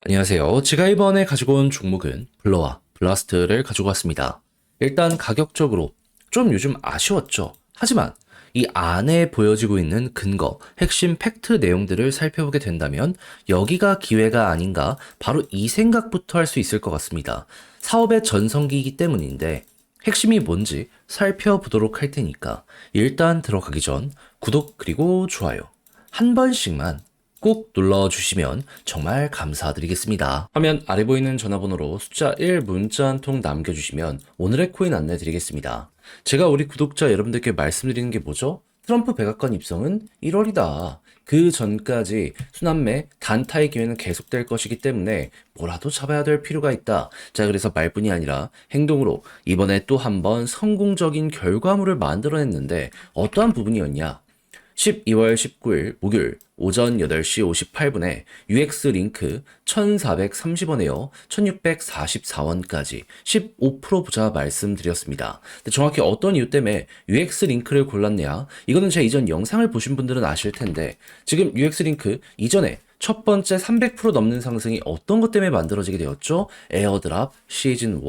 안녕하세요. 제가 이번에 가지고 온 종목은 블러와 블라스트를 가지고 왔습니다. 일단 가격적으로 좀 요즘 아쉬웠죠. 하지만 이 안에 보여지고 있는 근거, 핵심 팩트 내용들을 살펴보게 된다면 여기가 기회가 아닌가 바로 이 생각부터 할 수 있을 것 같습니다. 사업의 전성기이기 때문인데 핵심이 뭔지 살펴보도록 할 테니까 일단 들어가기 전 구독 그리고 좋아요 한 번씩만 꼭 눌러주시면 정말 감사드리겠습니다. 화면 아래 보이는 전화번호로 숫자 1 문자 한 통 남겨주시면 오늘의 코인 안내 드리겠습니다. 제가 우리 구독자 여러분들께 말씀드리는 게 뭐죠? 트럼프 백악관 입성은 1월이다. 그 전까지 순환매 단타의 기회는 계속될 것이기 때문에 뭐라도 잡아야 될 필요가 있다. 자, 그래서 말뿐이 아니라 행동으로 이번에 또 한 번 성공적인 결과물을 만들어냈는데 어떠한 부분이었냐? 12월 19일 목요일 오전 8시 58분에 UX 링크 1,430원에요. 1,644원까지 15% 부자 말씀드렸습니다. 근데 정확히 어떤 이유 때문에 UX 링크를 골랐냐? 이거는 제 이전 영상을 보신 분들은 아실 텐데 지금 UX 링크 이전에 첫 번째 300% 넘는 상승이 어떤 것 때문에 만들어지게 되었죠? 에어드랍 시즌 1.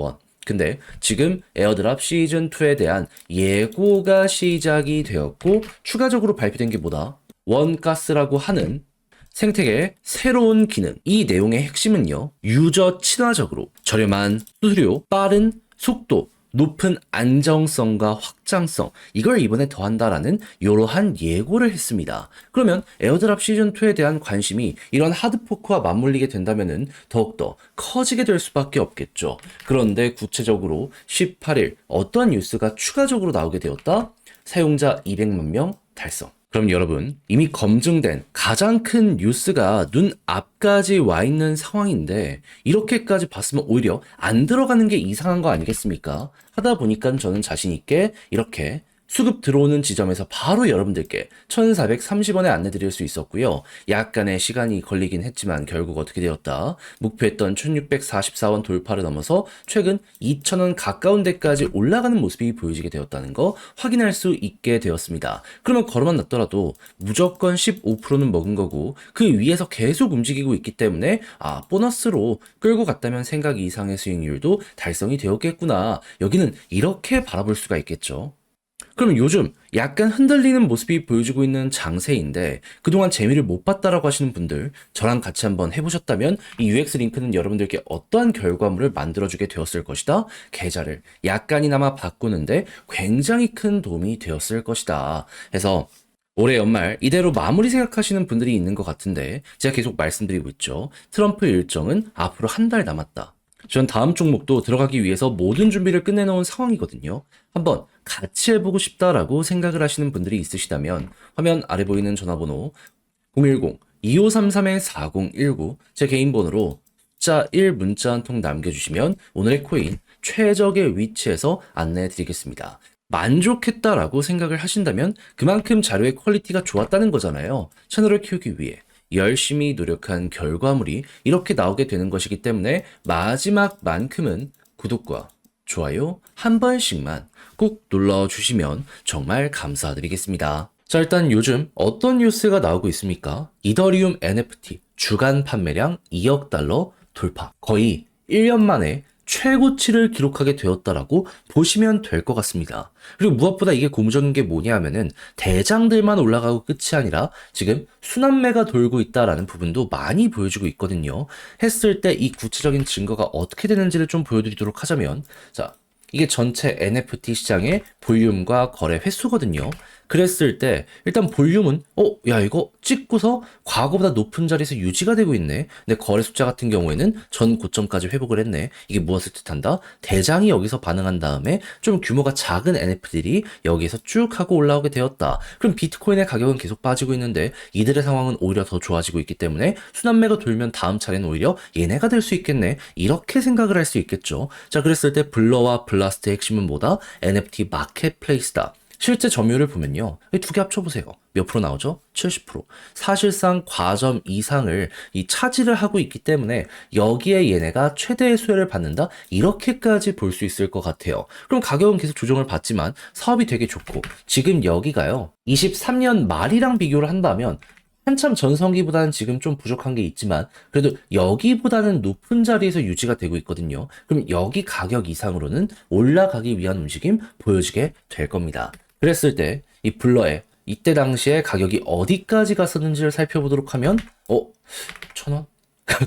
근데 지금 에어드랍 시즌2에 대한 예고가 시작이 되었고 추가적으로 발표된 게 뭐다? 원가스라고 하는 생태계의 새로운 기능. 이 내용의 핵심은요. 유저 친화적으로 저렴한 수수료, 빠른 속도, 높은 안정성과 확장성, 이걸 이번에 더한다라는 이러한 예고를 했습니다. 그러면 에어드랍 시즌2에 대한 관심이 이런 하드포크와 맞물리게 된다면 더욱더 커지게 될 수밖에 없겠죠. 그런데 구체적으로 18일 어떤 뉴스가 추가적으로 나오게 되었다? 사용자 200만 명 달성. 그럼 여러분, 이미 검증된 가장 큰 뉴스가 눈 앞까지 와 있는 상황인데 이렇게까지 봤으면 오히려 안 들어가는 게 이상한 거 아니겠습니까? 하다 보니까 저는 자신 있게 이렇게 수급 들어오는 지점에서 바로 여러분들께 1,430원에 안내 드릴 수 있었고요. 약간의 시간이 걸리긴 했지만 결국 어떻게 되었다? 목표했던 1,644원 돌파를 넘어서 최근 2,000원 가까운 데까지 올라가는 모습이 보여지게 되었다는 거 확인할 수 있게 되었습니다. 그러면 걸어만 놨더라도 무조건 15%는 먹은 거고 그 위에서 계속 움직이고 있기 때문에 보너스로 끌고 갔다면 생각 이상의 수익률도 달성이 되었겠구나. 여기는 이렇게 바라볼 수가 있겠죠. 그럼 요즘 약간 흔들리는 모습이 보여주고 있는 장세인데 그동안 재미를 못 봤다라고 하시는 분들 저랑 같이 한번 해보셨다면 이 UX 링크는 여러분들께 어떠한 결과물을 만들어주게 되었을 것이다. 계좌를 약간이나마 바꾸는데 굉장히 큰 도움이 되었을 것이다. 해서 올해 연말 이대로 마무리 생각하시는 분들이 있는 것 같은데 제가 계속 말씀드리고 있죠. 트럼프 일정은 앞으로 한 달 남았다. 전 다음 종목도 들어가기 위해서 모든 준비를 끝내놓은 상황이거든요. 한번 같이 해보고 싶다라고 생각을 하시는 분들이 있으시다면 화면 아래 보이는 전화번호 010-2533-4019 제 개인 번호로 숫자 1 문자 한 통 남겨주시면 오늘의 코인 최적의 위치에서 안내해 드리겠습니다. 만족했다라고 생각을 하신다면 그만큼 자료의 퀄리티가 좋았다는 거잖아요. 채널을 키우기 위해 열심히 노력한 결과물이 이렇게 나오게 되는 것이기 때문에 마지막만큼은 구독과 좋아요 한 번씩만 꼭 눌러주시면 정말 감사드리겠습니다. 자, 일단 요즘 어떤 뉴스가 나오고 있습니까? 이더리움 NFT 주간 판매량 2억 달러 돌파. 거의 1년 만에 최고치를 기록하게 되었다라고 보시면 될 것 같습니다. 그리고 무엇보다 이게 고무적인 게 뭐냐 하면은 대장들만 올라가고 끝이 아니라 지금 순환매가 돌고 있다라는 부분도 많이 보여주고 있거든요. 했을 때 이 구체적인 증거가 어떻게 되는지를 좀 보여드리도록 하자면 자, 이게 전체 NFT 시장의 볼륨과 거래 횟수거든요. 그랬을 때 일단 볼륨은 야 이거 찍고서 과거보다 높은 자리에서 유지가 되고 있네. 근데 거래 숫자 같은 경우에는 전 고점까지 회복을 했네. 이게 무엇을 뜻한다? 대장이 여기서 반응한 다음에 좀 규모가 작은 NFT들이 여기에서 쭉 하고 올라오게 되었다. 그럼 비트코인의 가격은 계속 빠지고 있는데 이들의 상황은 오히려 더 좋아지고 있기 때문에 순환매가 돌면 다음 차례는 오히려 얘네가 될 수 있겠네. 이렇게 생각을 할 수 있겠죠. 자, 그랬을 때 블러와 블라스트의 핵심은 뭐다? NFT 마켓플레이스다. 실제 점유율을 보면요. 두 개 합쳐보세요. 몇 프로 나오죠? 70%. 사실상 과점 이상을 차지를 하고 있기 때문에 여기에 얘네가 최대의 수혜를 받는다? 이렇게까지 볼 수 있을 것 같아요. 그럼 가격은 계속 조정을 받지만 사업이 되게 좋고 지금 여기가요. 23년 말이랑 비교를 한다면 한참 전성기보다는 지금 좀 부족한 게 있지만 그래도 여기보다는 높은 자리에서 유지가 되고 있거든요. 그럼 여기 가격 이상으로는 올라가기 위한 움직임 보여지게 될 겁니다. 그랬을 때 이 블러의 이때 당시에 가격이 어디까지 갔었는지를 살펴보도록 하면 1,000원?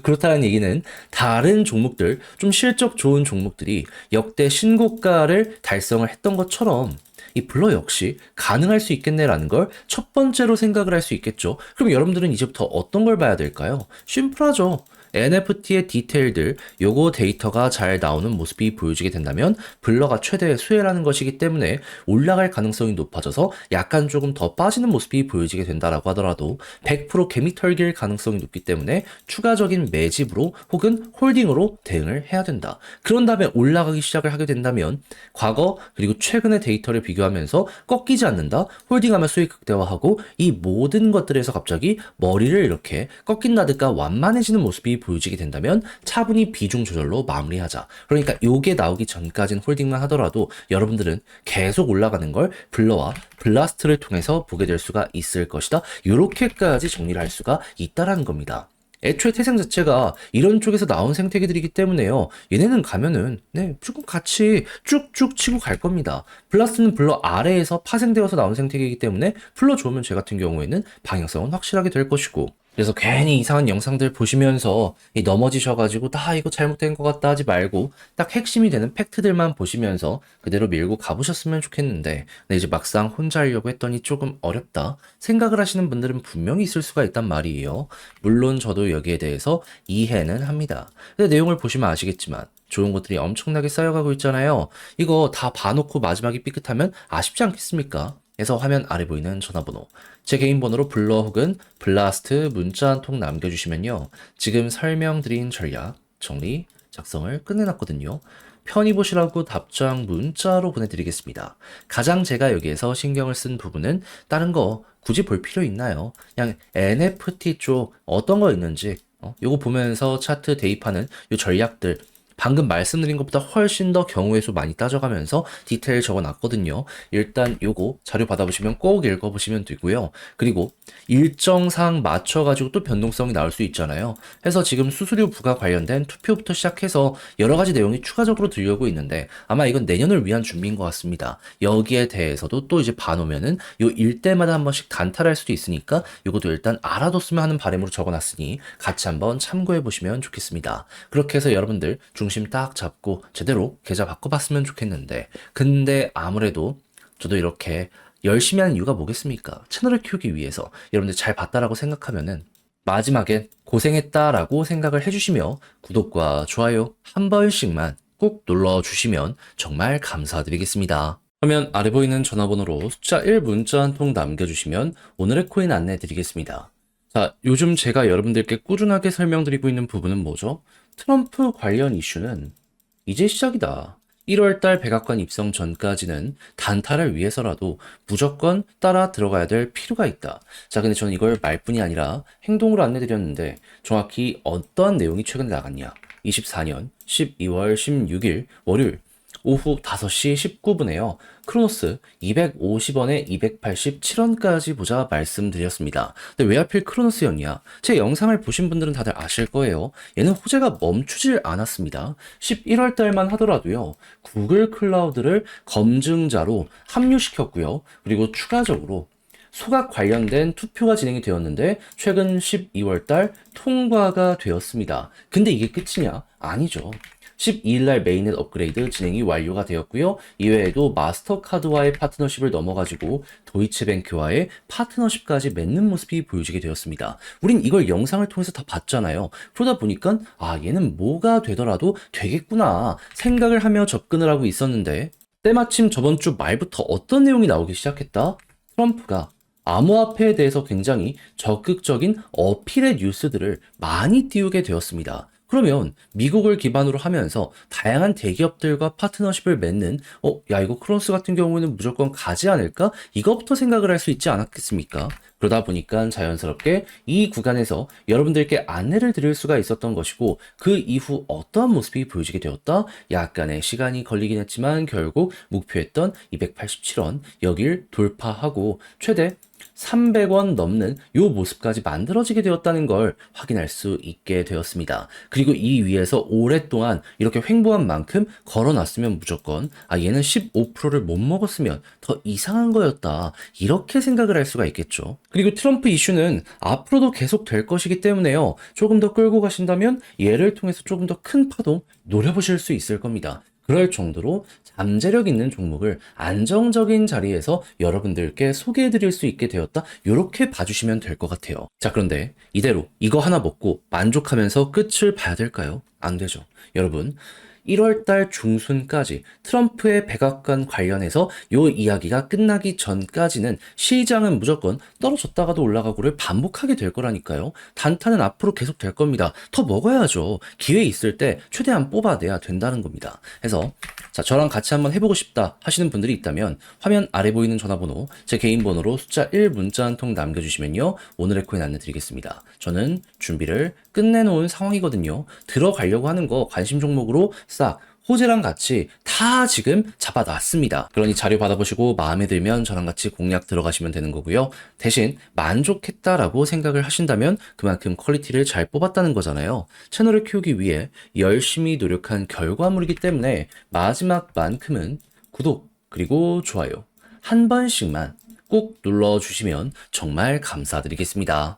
그렇다는 얘기는 다른 종목들, 좀 실적 좋은 종목들이 역대 신고가를 달성을 했던 것처럼 이 블러 역시 가능할 수 있겠네라는 걸 첫 번째로 생각을 할 수 있겠죠. 그럼 여러분들은 이제부터 어떤 걸 봐야 될까요? 심플하죠. NFT의 디테일들, 요거 데이터가 잘 나오는 모습이 보여지게 된다면 블러가 최대 수혜라는 것이기 때문에 올라갈 가능성이 높아져서 약간 조금 더 빠지는 모습이 보여지게 된다라고 하더라도 100% 개미 털길 가능성이 높기 때문에 추가적인 매집으로 혹은 홀딩으로 대응을 해야 된다. 그런 다음에 올라가기 시작을 하게 된다면 과거 그리고 최근의 데이터를 비교하면서 꺾이지 않는다, 홀딩하면 수익 극대화하고 이 모든 것들에서 갑자기 머리를 이렇게 꺾인다든가 완만해지는 모습이 보여지게 된다면 차분히 비중 조절로 마무리하자. 그러니까 요게 나오기 전까지는 홀딩만 하더라도 여러분들은 계속 올라가는 걸 블러와 블라스트를 통해서 보게 될 수가 있을 것이다. 요렇게까지 정리를 할 수가 있다라는 겁니다. 애초에 태생 자체가 이런 쪽에서 나온 생태계들이기 때문에요. 얘네는 가면은 무조건 같이 쭉쭉 치고 갈 겁니다. 블라스트는 블러 아래에서 파생되어서 나온 생태계이기 때문에 블러 좋으면 제 같은 경우에는 방향성은 확실하게 될 것이고, 그래서 괜히 이상한 영상들 보시면서 넘어지셔가지고 나 이거 잘못된 것 같다 하지 말고 딱 핵심이 되는 팩트들만 보시면서 그대로 밀고 가보셨으면 좋겠는데, 근데 이제 막상 혼자 하려고 했더니 조금 어렵다 생각을 하시는 분들은 분명히 있을 수가 있단 말이에요. 물론 저도 여기에 대해서 이해는 합니다. 근데 내용을 보시면 아시겠지만 좋은 것들이 엄청나게 쌓여가고 있잖아요. 이거 다 봐놓고 마지막에 삐끗하면 아쉽지 않겠습니까? 그래서 화면 아래 보이는 전화번호, 제 개인 번호로 블러 혹은 블라스트 문자 한 통 남겨주시면요. 지금 설명드린 전략, 정리, 작성을 끝내놨거든요. 편히 보시라고 답장 문자로 보내드리겠습니다. 가장 제가 여기에서 신경을 쓴 부분은 다른 거 굳이 볼 필요 있나요? 그냥 NFT 쪽 어떤 거 있는지 요거 보면서 차트 대입하는 요 전략들, 방금 말씀드린 것보다 훨씬 더 경우의 수 많이 따져가면서 디테일 적어놨거든요. 일단 요거 자료 받아보시면 꼭 읽어보시면 되고요. 그리고 일정상 맞춰가지고 또 변동성이 나올 수 있잖아요. 해서 지금 수수료 부과 관련된 투표부터 시작해서 여러 가지 내용이 추가적으로 들려오고 있는데 아마 이건 내년을 위한 준비인 것 같습니다. 여기에 대해서도 또 이제 봐놓으면은 요 일대마다 한 번씩 단탈할 수도 있으니까 요것도 일단 알아뒀으면 하는 바람으로 적어놨으니 같이 한번 참고해보시면 좋겠습니다. 그렇게 해서 여러분들 중심 딱 잡고 제대로 계좌 바꿔봤으면 좋겠는데, 근데 아무래도 저도 이렇게 열심히 하는 이유가 뭐겠습니까? 채널을 키우기 위해서 여러분들 잘 봤다라고 생각하면은 마지막엔 고생했다라고 생각을 해주시며 구독과 좋아요 한 번씩만 꼭 눌러주시면 정말 감사드리겠습니다. 화면 아래 보이는 전화번호로 숫자 1 문자 한 통 남겨주시면 오늘의 코인 안내 드리겠습니다. 자, 요즘 제가 여러분들께 꾸준하게 설명드리고 있는 부분은 뭐죠? 트럼프 관련 이슈는 이제 시작이다. 1월달 백악관 입성 전까지는 단타를 위해서라도 무조건 따라 들어가야 될 필요가 있다. 자, 근데 저는 이걸 말뿐이 아니라 행동으로 안내드렸는데 정확히 어떤 내용이 최근에 나갔냐? 24년 12월 16일 월요일 오후 5시 19분에요. 크로노스 250원에 287원까지 보자 말씀드렸습니다. 근데 왜 하필 크로노스였냐? 제 영상을 보신 분들은 다들 아실 거예요. 얘는 호재가 멈추질 않았습니다. 11월 달만 하더라도요. 구글 클라우드를 검증자로 합류시켰고요. 그리고 추가적으로 소각 관련된 투표가 진행이 되었는데 최근 12월 달 통과가 되었습니다. 근데 이게 끝이냐? 아니죠. 12일 날 메인넷 업그레이드 진행이 완료가 되었고요. 이외에도 마스터카드와의 파트너십을 넘어가지고 도이치뱅크와의 파트너십까지 맺는 모습이 보여지게 되었습니다. 우린 이걸 영상을 통해서 다 봤잖아요. 그러다 보니까 얘는 뭐가 되더라도 되겠구나 생각을 하며 접근을 하고 있었는데 때마침 저번 주 말부터 어떤 내용이 나오기 시작했다? 트럼프가 암호화폐에 대해서 굉장히 적극적인 어필의 뉴스들을 많이 띄우게 되었습니다. 그러면 미국을 기반으로 하면서 다양한 대기업들과 파트너십을 맺는 야 이거 크로노스 같은 경우에는 무조건 가지 않을까? 이것부터 생각을 할 수 있지 않았겠습니까? 그러다 보니까 자연스럽게 이 구간에서 여러분들께 안내를 드릴 수가 있었던 것이고 그 이후 어떠한 모습이 보여지게 되었다? 약간의 시간이 걸리긴 했지만 결국 목표했던 287원 여길 돌파하고 최대 300원 넘는 요 모습까지 만들어지게 되었다는 걸 확인할 수 있게 되었습니다. 그리고 이 위에서 오랫동안 이렇게 횡보한 만큼 걸어놨으면 무조건 얘는 15%를 못 먹었으면 더 이상한 거였다. 이렇게 생각을 할 수가 있겠죠. 그리고 트럼프 이슈는 앞으로도 계속 될 것이기 때문에요. 조금 더 끌고 가신다면 얘를 통해서 조금 더 큰 파동 노려보실 수 있을 겁니다. 그럴 정도로 잠재력 있는 종목을 안정적인 자리에서 여러분들께 소개해 드릴 수 있게 되었다. 이렇게 봐주시면 될 것 같아요. 자, 그런데 이대로 이거 하나 먹고 만족하면서 끝을 봐야 될까요? 안 되죠. 여러분, 1월달 중순까지 트럼프의 백악관 관련해서 요 이야기가 끝나기 전까지는 시장은 무조건 떨어졌다가도 올라가고를 반복하게 될 거라니까요. 단타는 앞으로 계속 될 겁니다. 더 먹어야죠. 기회 있을 때 최대한 뽑아내야 된다는 겁니다. 해서 자, 저랑 같이 한번 해보고 싶다 하시는 분들이 있다면 화면 아래 보이는 전화번호 제 개인 번호로 숫자 1 문자 한 통 남겨주시면요. 오늘의 코인 안내드리겠습니다. 저는 준비를 끝내놓은 상황이거든요. 들어가려고 하는 거 관심 종목으로 싹 호재랑 같이 다 지금 잡아놨습니다. 그러니 자료 받아보시고 마음에 들면 저랑 같이 공략 들어가시면 되는 거고요. 대신 만족했다라고 생각을 하신다면 그만큼 퀄리티를 잘 뽑았다는 거잖아요. 채널을 키우기 위해 열심히 노력한 결과물이기 때문에 마지막만큼은 구독 그리고 좋아요 한 번씩만 꼭 눌러주시면 정말 감사드리겠습니다.